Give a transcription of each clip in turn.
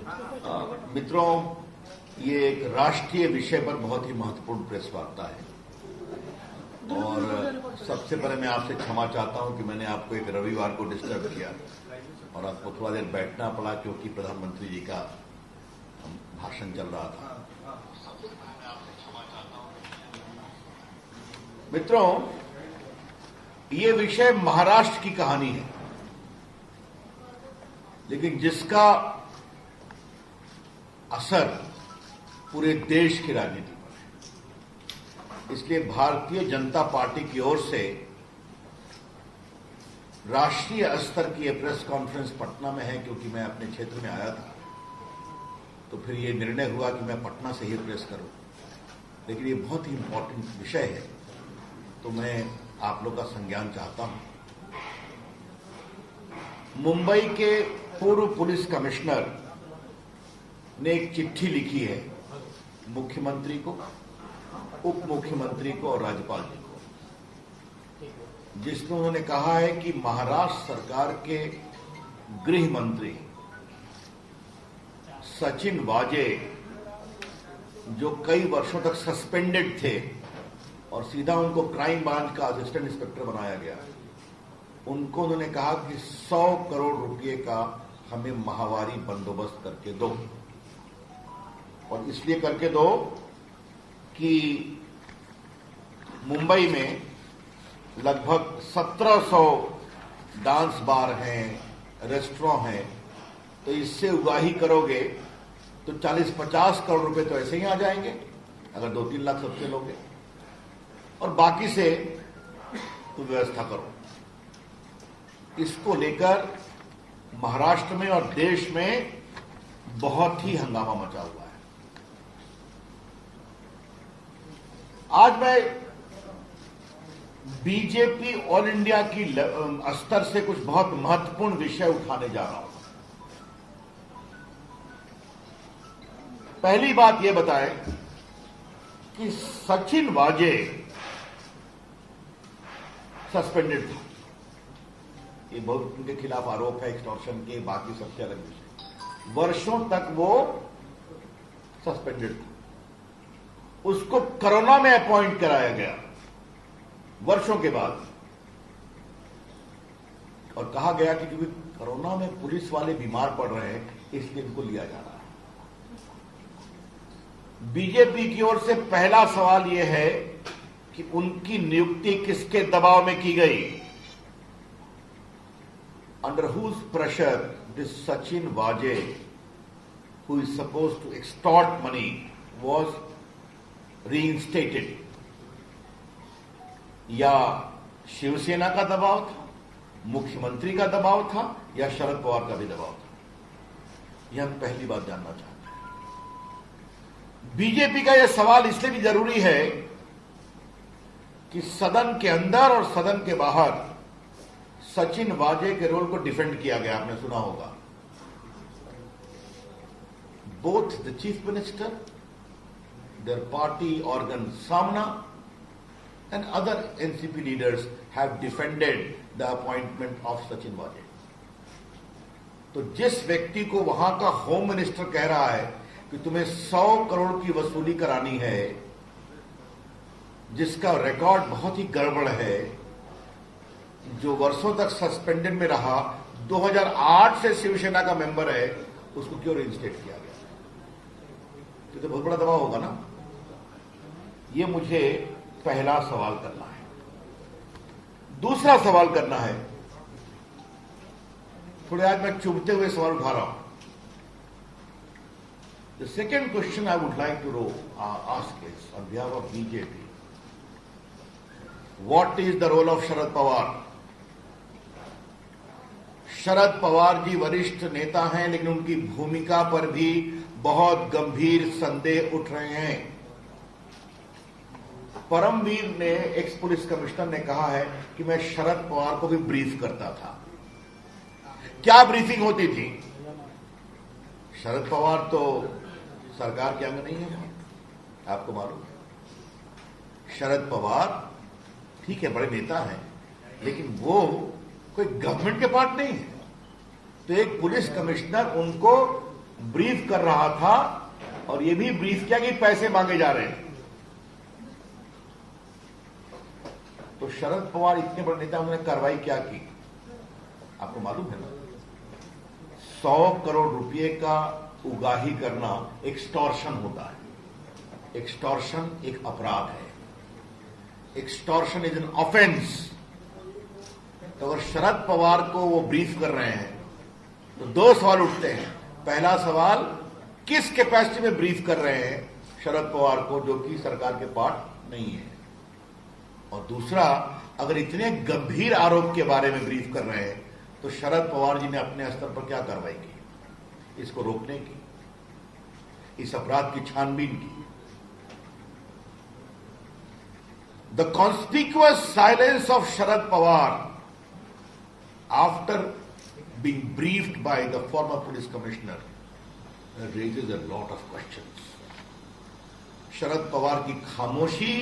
मित्रों, ये एक राष्ट्रीय विषय पर बहुत ही महत्वपूर्ण प्रेस वार्ता है और सबसे पहले मैं आपसे क्षमा चाहता हूं कि मैंने आपको एक रविवार को डिस्टर्ब किया और आपको थोड़ा देर बैठना पड़ा क्योंकि प्रधानमंत्री जी का भाषण चल रहा था। मित्रों, ये विषय महाराष्ट्र की कहानी है, लेकिन जिसका असर पूरे देश की राजनीति पर है। इसलिए भारतीय जनता पार्टी की ओर से राष्ट्रीय स्तर की यह प्रेस कॉन्फ्रेंस पटना में है, क्योंकि मैं अपने क्षेत्र में आया था तो फिर यह निर्णय हुआ कि मैं पटना से ही प्रेस करूं। लेकिन ये बहुत ही इंपॉर्टेंट विषय है तो मैं आप लोग का संज्ञान चाहता हूं। मुंबई के पूर्व पुलिस कमिश्नर ने एक चिट्ठी लिखी है मुख्यमंत्री को, उप मुख्यमंत्री को और राज्यपाल जी को, जिसमें उन्होंने कहा है कि महाराष्ट्र सरकार के गृह मंत्री सचिन वाजे, जो कई वर्षों तक सस्पेंडेड थे और सीधा उनको क्राइम ब्रांच का असिस्टेंट इंस्पेक्टर बनाया गया, उनको उन्होंने कहा कि 100 करोड़ रुपए का हमें माहवारी बंदोबस्त करके दो। और इसलिए करके दो कि मुंबई में लगभग 1700 डांस बार हैं, रेस्टोरेंट हैं, तो इससे उगाही करोगे तो 40-50 करोड़ रुपए तो ऐसे ही आ जाएंगे अगर 2-3 लाख सबसे लोगे, और बाकी से तो व्यवस्था करो। इसको लेकर महाराष्ट्र में और देश में बहुत ही हंगामा मचा हुआ है। आज मैं बीजेपी ऑल इंडिया की स्तर से कुछ बहुत महत्वपूर्ण विषय उठाने जा रहा हूं। पहली बात यह बताएं कि सचिन वाजे सस्पेंडेड था। ये बहुत उनके खिलाफ आरोप है एक्सटॉर्शन के, बाकी सबसे अलग विषय। वर्षों तक वो सस्पेंडेड था। उसको कोरोना में अपॉइंट कराया गया वर्षों के बाद, और कहा गया कि क्योंकि कोरोना में पुलिस वाले बीमार पड़ रहे हैं इसलिए इनको लिया जा रहा है। बीजेपी की ओर से पहला सवाल यह है कि उनकी नियुक्ति किसके दबाव में की गई? Under whose pressure this Sachin Vaje, who is supposed to extort money, was reinstated? या शिवसेना का दबाव था, मुख्यमंत्री का दबाव था, या शरद पवार का भी दबाव था? यह हम पहली बात जानना चाहते हैं। बीजेपी का यह सवाल इसलिए भी जरूरी है कि सदन के अंदर और सदन के बाहर सचिन वाजे के रोल को डिफेंड किया गया। आपने सुना होगा, both the chief minister, their party organ Saamana and other NCP leaders have defended the appointment of Sachin Waze. तो जिस व्यक्ति को वहां का होम मिनिस्टर कह रहा है कि तुम्हें 100 करोड़ की वसूली करानी है, जिसका रिकॉर्ड बहुत ही गड़बड़ है, जो वर्षों तक सस्पेंडेड में रहा, 2008 से शिवसेना का मेंबर है, उसको क्यों रिइंस्टेट किया गया? तो बहुत बड़ा दबाव होगा ना। ये मुझे पहला सवाल करना है। दूसरा सवाल करना है, थोड़े आज मैं चुभते हुए सवाल उठा रहा हूं। The second question I would like to ask is, on behalf of BJP, what is the role of Sharad Pawar? Sharad Pawar ji वरिष्ठ नेता हैं, लेकिन उनकी भूमिका पर भी बहुत गंभीर संदेह उठ रहे हैं। परमवीर ने, एक्स पुलिस कमिश्नर ने कहा है कि मैं शरद पवार को भी ब्रीफ करता था। क्या ब्रीफिंग होती थी? शरद पवार तो सरकार के अंग नहीं है, आपको मालूम है। शरद पवार ठीक है, बड़े नेता हैं, लेकिन वो कोई गवर्नमेंट के पार्ट नहीं है। तो एक पुलिस कमिश्नर उनको ब्रीफ कर रहा था और यह भी ब्रीफ किया कि पैसे मांगे जा रहे हैं। तो शरद पवार इतने बड़े नेता, उन्होंने कार्रवाई क्या की आपको मालूम है ना? 100 करोड़ रुपए का उगाही करना एक्सटॉर्शन होता है। एक्सटॉर्शन एक अपराध है। Extortion is an offence. तो अगर शरद पवार को वो ब्रीफ कर रहे हैं तो दो सवाल उठते हैं। पहला सवाल, किस कैपेसिटी में ब्रीफ कर रहे हैं शरद पवार को, जो कि सरकार के पार्ट नहीं है? और दूसरा, अगर इतने गंभीर आरोप के बारे में ब्रीफ कर रहे हैं तो शरद पवार जी ने अपने स्तर पर क्या कार्रवाई की इसको रोकने की, इस अपराध की छानबीन की? The conspicuous silence of Sharad Pawar after being briefed by the former police commissioner raises a lot of questions. Sharad Pawar की खामोशी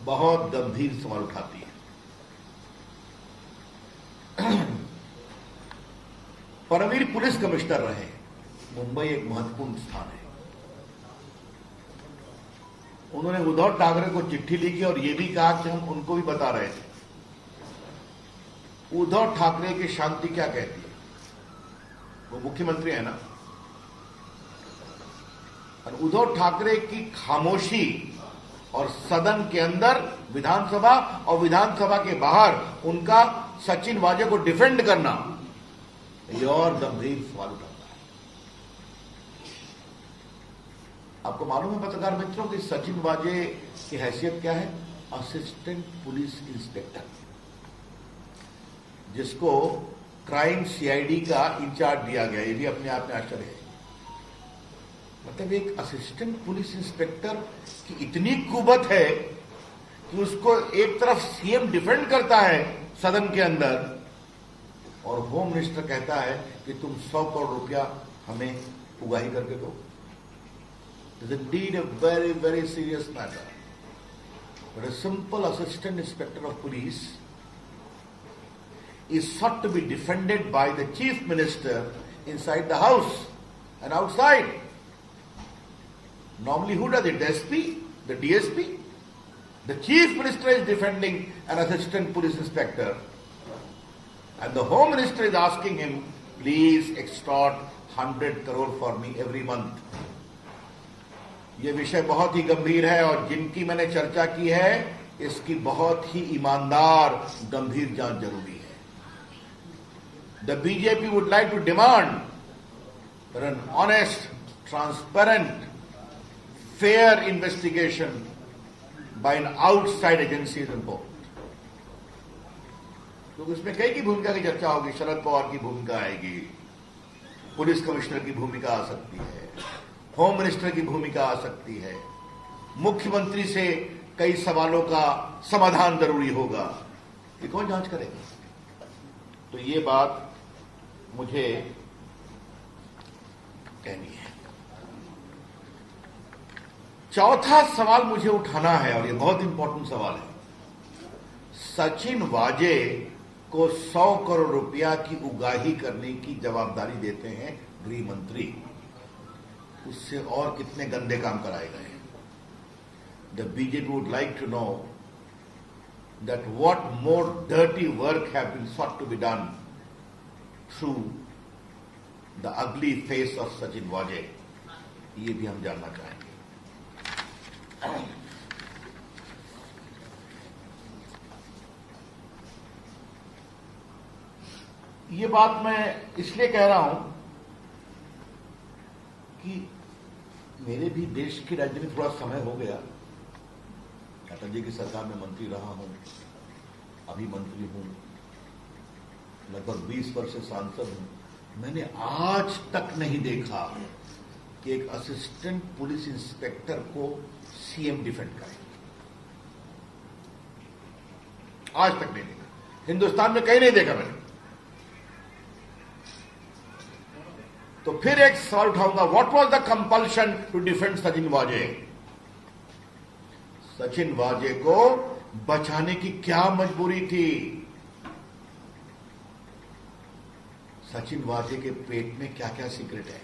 बहुत गंभीर सवाल उठाती है। परमवीर पुलिस कमिश्नर रहे। मुंबई एक महत्वपूर्ण स्थान है। उन्होंने उद्धव ठाकरे को चिट्ठी लिखी और यह भी कहा कि हम उनको भी बता रहे थे। उद्धव ठाकरे की शांति क्या कहती है? वो मुख्यमंत्री है ना। और उद्धव ठाकरे की खामोशी और सदन के अंदर विधानसभा और विधानसभा के बाहर उनका सचिन वाजे को डिफेंड करना, ये और गंभीर सवाल उठाता है। आपको मालूम है पत्रकार मित्रों कि सचिन वाजे की हैसियत क्या है? असिस्टेंट पुलिस इंस्पेक्टर, जिसको क्राइम सीआईडी का इंचार्ज दिया गया। ये भी अपने आप में आश्चर्य है। मतलब एक असिस्टेंट पुलिस इंस्पेक्टर की इतनी कुबत है कि उसको एक तरफ सीएम डिफेंड करता है सदन के अंदर और होम मिनिस्टर कहता है कि तुम 100 करोड़ रुपया हमें उगाही करके दो। It is indeed a very very serious matter. But a simple assistant inspector of police is sought to be defended by the chief minister inside the house and outside. Normally who does it? The SP? The DSP? The chief minister is defending an assistant police inspector and the home minister is asking him, please extort 100 crore for me every month. ये विषय बहुत ही गंभीर है और जिनकी मैंने चर्चा की है इसकी बहुत ही ईमानदार गंभीर जांच जरूरी है। The BJP would like to demand for an honest, transparent, fair investigation by an outside agency is important. तो इसमें कई की भूमिका की चर्चा होगी। शरद पवार की भूमिका आएगी, पुलिस कमिश्नर की भूमिका आ सकती है, होम मिनिस्टर की भूमिका आ सकती है, मुख्यमंत्री से कई सवालों का समाधान जरूरी होगा। ये कौन जांच करेगा? तो ये बात मुझे कहनी है। चौथा सवाल मुझे उठाना है और ये बहुत इंपॉर्टेंट सवाल है। सचिन वाजे को 100 करोड़ रुपया की उगाही करने की जवाबदारी देते हैं गृह मंत्री। उससे और कितने गंदे काम कराए गए? The BJP would like to know that what more dirty work have been sought to be done through the ugly face of Sachin Waje। ये भी हम जानना चाहेंगे। ये बात मैं इसलिए कह रहा हूं कि मेरे भी देश की राजनीति में थोड़ा समय हो गया। अटल जी की सरकार में मंत्री रहा हूं, अभी मंत्री हूं, लगभग 20 वर्ष से सांसद हूं। मैंने आज तक नहीं देखा कि एक असिस्टेंट पुलिस इंस्पेक्टर को सीएम डिफेंड करे। आज तक नहीं देखा, हिंदुस्तान में कहीं नहीं देखा मैंने। तो फिर एक सवाल उठाऊंगा, what was the compulsion to defend Sachin Vaze? Sachin वाजे को बचाने की क्या मजबूरी थी? सचिन वाजे के पेट में क्या क्या सीक्रेट है?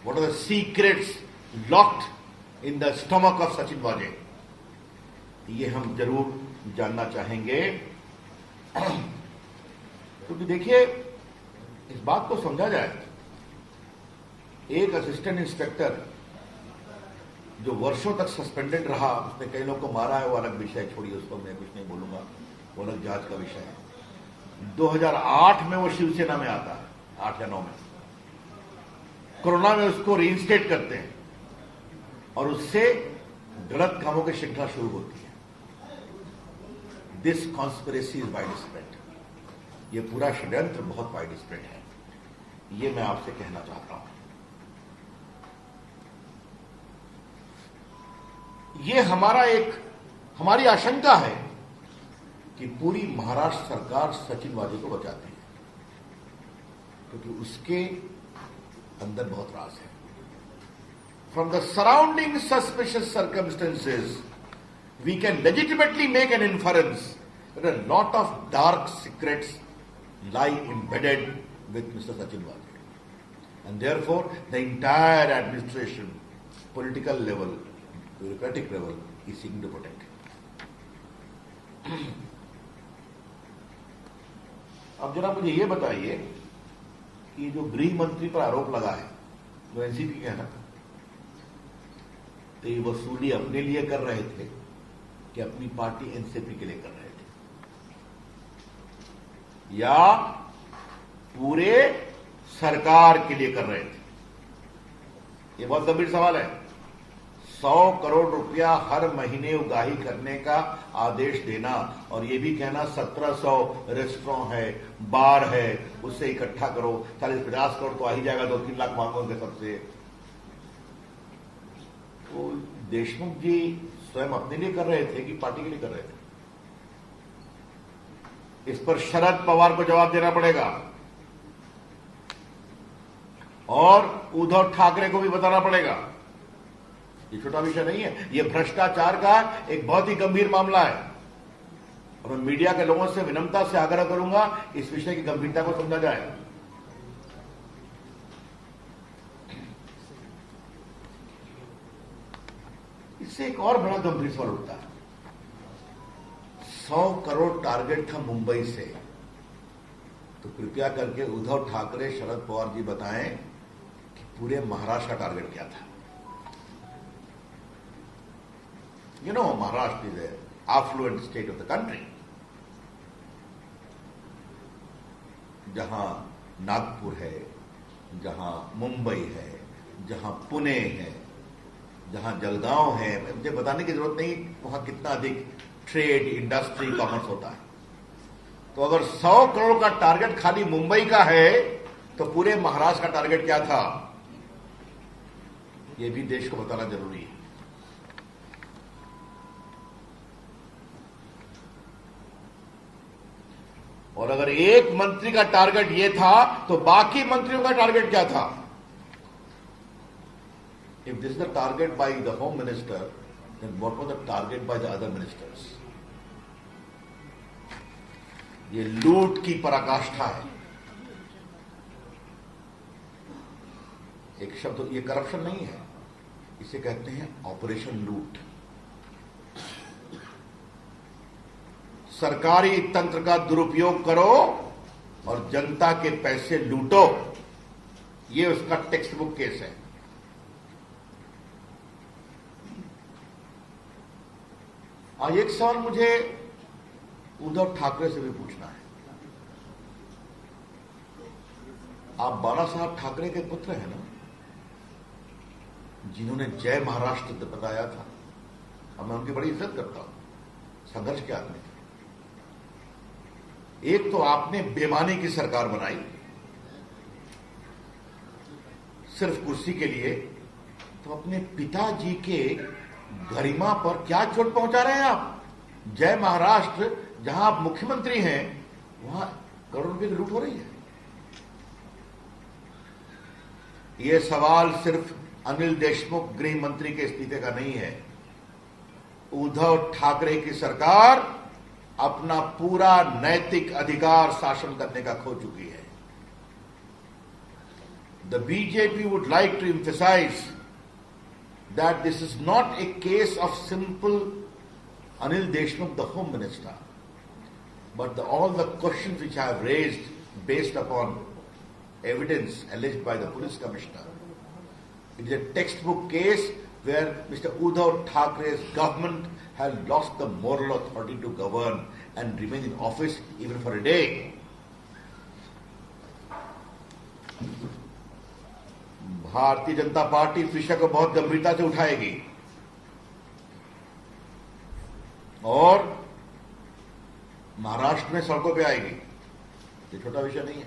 What are the secrets locked in the stomach of Sachin Waje? ये हम जरूर जानना चाहेंगे। क्योंकि देखिए, इस बात को समझा जाए, एक असिस्टेंट इंस्पेक्टर जो वर्षों तक सस्पेंडेड रहा, उसने कई लोगों को मारा है, वो अलग विषय, छोड़िए उसको, मैं कुछ नहीं बोलूंगा, वो अलग जांच का विषय है। 2008 में वो शिवसेना में आता है, 8 या 9 में। कोरोना में उसको रीइंस्टेट करते हैं और उससे गलत कामों की श्रृंखला शुरू होती है। This conspiracy is wide spread. ये पूरा षड्यंत्र बहुत वाइड स्प्रेड है, ये मैं आपसे कहना चाहता हूं। ये हमारी आशंका है कि पूरी महाराष्ट्र सरकार सचिन वाजे को बचाती है, क्योंकि उसके अंदर बहुत राज है। From the surrounding suspicious circumstances, we can legitimately make an inference that a lot of dark secrets lie embedded with Mr. Sachin Waje. And therefore, the entire administration, political level, bureaucratic level, is seeking to protect him. अब जरा मुझे ये बताइए कि जो गृह मंत्री पर आरोप लगा है, जो एनसीपी के है ना, तो ये वसूली अपने लिए कर रहे थे कि अपनी पार्टी एनसीपी के लिए कर रहे थे, या पूरे सरकार के लिए कर रहे थे? ये बहुत गंभीर सवाल है। 100 करोड़ रुपया हर महीने उगाही करने का आदेश देना और ये भी कहना 1700 रेस्टोरेंट है, बार है, उससे इकट्ठा करो, 40-50 करोड़ तो आ ही जाएगा, 2-3 लाख मांगोगे सबसे। तो देशमुख जी स्वयं अपने लिए कर रहे थे कि पार्टी के लिए कर रहे थे? इस पर शरद पवार को जवाब देना पड़ेगा और उद्धव ठाकरे को भी बताना पड़ेगा। ये छोटा विषय नहीं है, ये भ्रष्टाचार का एक बहुत ही गंभीर मामला है और मैं मीडिया के लोगों से विनम्रता से आग्रह करूंगा इस विषय की गंभीरता को समझा जाए। इससे एक और बड़ा गंभीर सवाल उठता है। 100 करोड़ टारगेट था मुंबई से, तो कृपया करके उद्धव ठाकरे, शरद पवार जी बताएं कि पूरे महाराष्ट्र का टारगेट क्या था? You know, Maharashtra is an affluent state of the country. जहां नागपुर है, जहां मुंबई है, जहां पुणे है, जहां जलगांव है, मुझे बताने की जरूरत नहीं वहां कितना अधिक ट्रेड, इंडस्ट्री, कॉमर्स होता है। तो अगर 100 करोड़ का टारगेट खाली मुंबई का है, तो पूरे महाराष्ट्र का टारगेट क्या था? यह भी देश को बताना जरूरी है। और अगर एक मंत्री का टारगेट यह था, तो बाकी मंत्रियों का टारगेट क्या था? If this is the target by the Home Minister, then what was the target by the other ministers? ये लूट की पराकाष्ठा है। एक शब्द, ये करप्शन नहीं है, इसे कहते हैं ऑपरेशन लूट। सरकारी तंत्र का दुरुपयोग करो और जनता के पैसे लूटो, ये उसका टेक्स्ट बुक केस है। आज एक सवाल मुझे उद्धव ठाकरे से भी पूछना है। आप बाला साहब ठाकरे के पुत्र हैं ना, जिन्होंने जय महाराष्ट्र बताया था, और मैं उनकी बड़ी इज्जत करता हूं, संघर्ष के आदमी थे। एक तो आपने बेईमानी की सरकार बनाई सिर्फ कुर्सी के लिए, तो अपने पिताजी के गरिमा पर क्या चोट पहुंचा रहे हैं आप? जय महाराष्ट्र, जहां आप मुख्यमंत्री हैं, वहां करोड़ रुपए की लूट हो रही है। यह सवाल सिर्फ अनिल देशमुख गृह मंत्री के इस्तीफे का नहीं है। उद्धव ठाकरे की सरकार अपना पूरा नैतिक अधिकार शासन करने का खो चुकी है। The BJP would like to emphasize that this is not a case of simple Anil Deshmukh, the Home Minister, but all the questions which I have raised based upon evidence alleged by the police commissioner. It is a textbook case where Mr. Uddhav Thackeray's government has lost the moral authority to govern and remain in office even for a day. Bharatiya Janata party इस विषय को बहुत गंभीरता से उठाएगी और महाराष्ट्र में सड़कों पे आएगी। ये छोटा विषय नहीं है।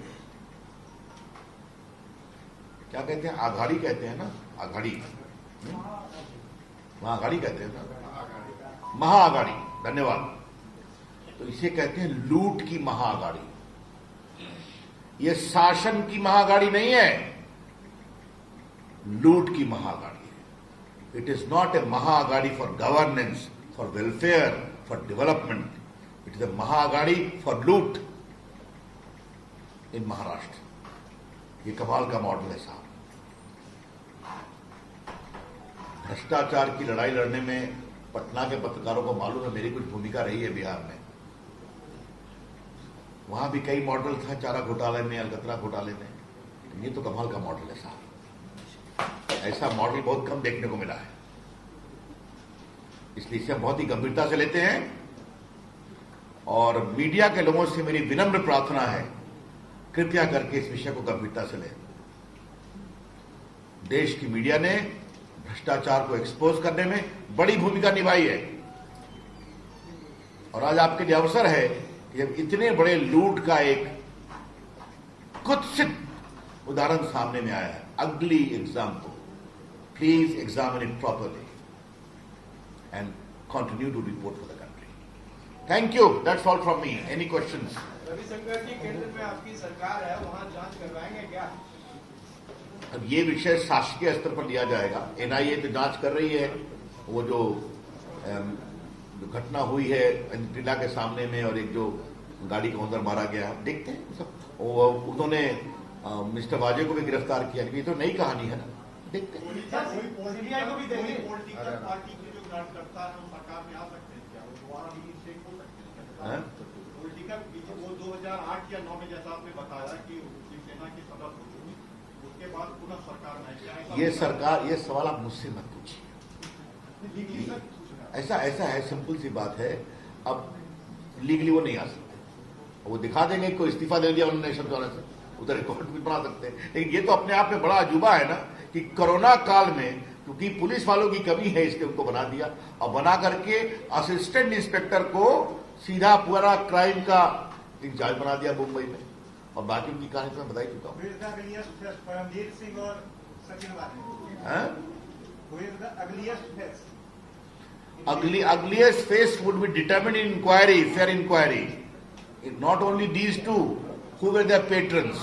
क्या कहते हैं? आघाड़ी कहते हैं ना, आघाड़ी, महाआघाड़ी कहते हैं ना, महाआघाड़ी, धन्यवाद। तो इसे कहते हैं लूट की महाआघाड़ी। ये शासन की महाआघाड़ी नहीं है, लूट की महाआघाड़ी है। It is not a Maha Aghadi for governance, for welfare, for development. It is a Maha Aghadi for लूट इन महाराष्ट्र। ये कमाल का मॉडल है साहब। भ्रष्टाचार की लड़ाई लड़ने में पटना के पत्रकारों को मालूम है मेरी कुछ भूमिका रही है बिहार में। वहां भी कई मॉडल था, चारा घोटाले में, अलकतरा घोटाले में। ये तो कमाल का मॉडल है साहब। ऐसा मॉडल बहुत कम देखने को मिला है, इसलिए इसे हम बहुत ही गंभीरता से लेते हैं। और मीडिया के लोगों से मेरी विनम्र प्रार्थना है, कृपया करके इस विषय को गंभीरता से लें। देश की मीडिया ने भ्रष्टाचार को एक्सपोज करने में बड़ी भूमिका निभाई है और आज आपके लिए अवसर है कि जब इतने बड़े लूट का एक कुत्सित उदाहरण सामने में आया है, अगली example, please examine it properly and continue to report for the country. Thank you. That's all from me. Any questions? Ravishankar ji, केंद्र में आपकी सरकार है, वहां जांच करवाएंगे क्या? अब ये विषय शासकीय स्तर पर लिया जाएगा। एनआईए तो जांच कर रही है। वो जो घटना हुई है टीला के सामने में और एक जो गाड़ी के अंदर मारा गया, देखते हैं सब। उन्होंने मिस्टर वाजे को भी गिरफ्तार किया। ये तो नई कहानी है ना, देखते हैं। सीबीआई को भी देंगे। पॉलिटिकल पार्टी के जो कार्यकर्ता है वो सरकार में आ सकते हैं क्या? वो दोबारा भी शेख हो सकते हैं? पॉलिटिकल वो 2008 या 9 में जैसा आपने बताया कि शिवसेना के सदस्य हो चुकी, उसके बाद पुनः सरकार में ये सरकार, ये सवाल आप मुझसे मत पूछिए। ऐसा है, सिंपल सी बात है। अब लीगली वो नहीं आ सकते, वो दिखा देंगे कोई इस्तीफा दे दिया उन्होंने नेशनल द्वारा से, उधर रिकॉर्ड भी बना सकते हैं। लेकिन ये तो अपने आप में बड़ा अजूबा है ना कि कोरोना काल में क्योंकि पुलिस वालों की कमी है, इसके उनको बना दिया और बना करके असिस्टेंट इंस्पेक्टर को सीधा पूरा क्राइम का इंचार्ज बना दिया मुंबई में। और बाकी उनकी कहानी तो मैं बता ही चुका हूं। परमवीर सिंह और Sachin ugliest face would be determined in inquiry, fair inquiry. Not only these two, who were their patrons.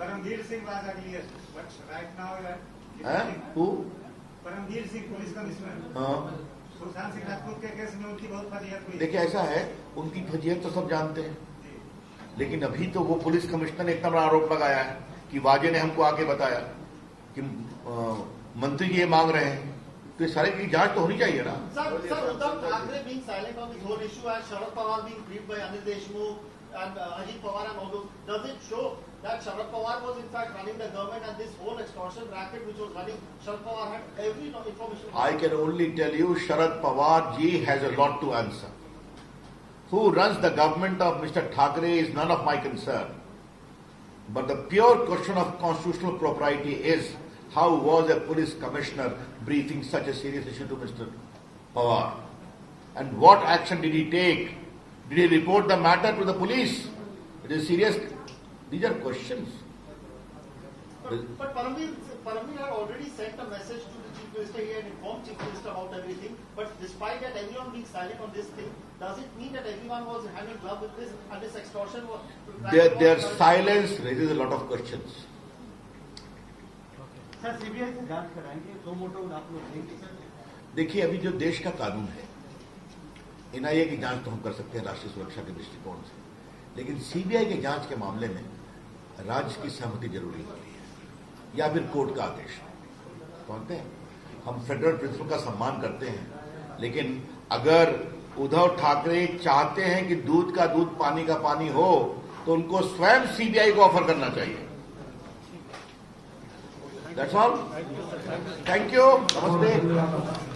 Paramveer Singh was ugliest, but right now Who? Paramveer Singh, police commissioner. Sushant Singh Rajput के केस में उनकी बहुत फजीहत हुई। देखिए ऐसा है, उनकी फजीहत तो सब जानते हैं, लेकिन अभी तो वो पुलिस कमिश्नर ने इतना बड़ा आरोप लगाया है कि वाजे ने हमको आके बताया कि मंत्री जी ये मांग रहे हैं, तो इस सारे की जांच तो होनी चाहिए ना। Sir, Uddhav Thackeray being silent on this whole issue and Sharad Pawar being briefed by Anil Deshmukh and Ajit Pawar and all those, does it show that Sharad Pawar was in fact running the government and this whole extortion racket which was running, Sharad Pawar had every information? I can only tell you Sharad Pawar ji has a lot to answer. Who runs the government of Mr. Thackeray is none of my concern. But the pure question of constitutional propriety is, how was a police commissioner briefing such a serious issue to Mr. Pawar? And what action did he take? Did he report the matter to the police? It is serious. These are questions. But Paramveer had already sent a message to the Chief Minister. He had informed Chief Minister about everything. But despite that, everyone being silent on this thing, does it mean that everyone was hand in glove with this and this extortion was... Their silence raises a lot of questions. Sir, CBI से जांच कराएंगे, दो मोटो आप लोग देंगे? देखिए, अभी जो देश का कानून है, एनआईए की जांच तो हम कर सकते हैं राष्ट्रीय सुरक्षा के दृष्टिकोण से, लेकिन सीबीआई के जांच के मामले में राज्य की सहमति जरूरी होती है या फिर कोर्ट का आदेश। समझते हैं, हम फेडरल प्रिंसिपल का सम्मान करते हैं, लेकिन अगर उद्धव ठाकरे चाहते हैं कि दूध का दूध पानी का पानी हो तो उनको स्वयं सीबीआई को ऑफर करना चाहिए। That's all. Thank you. नमस्ते।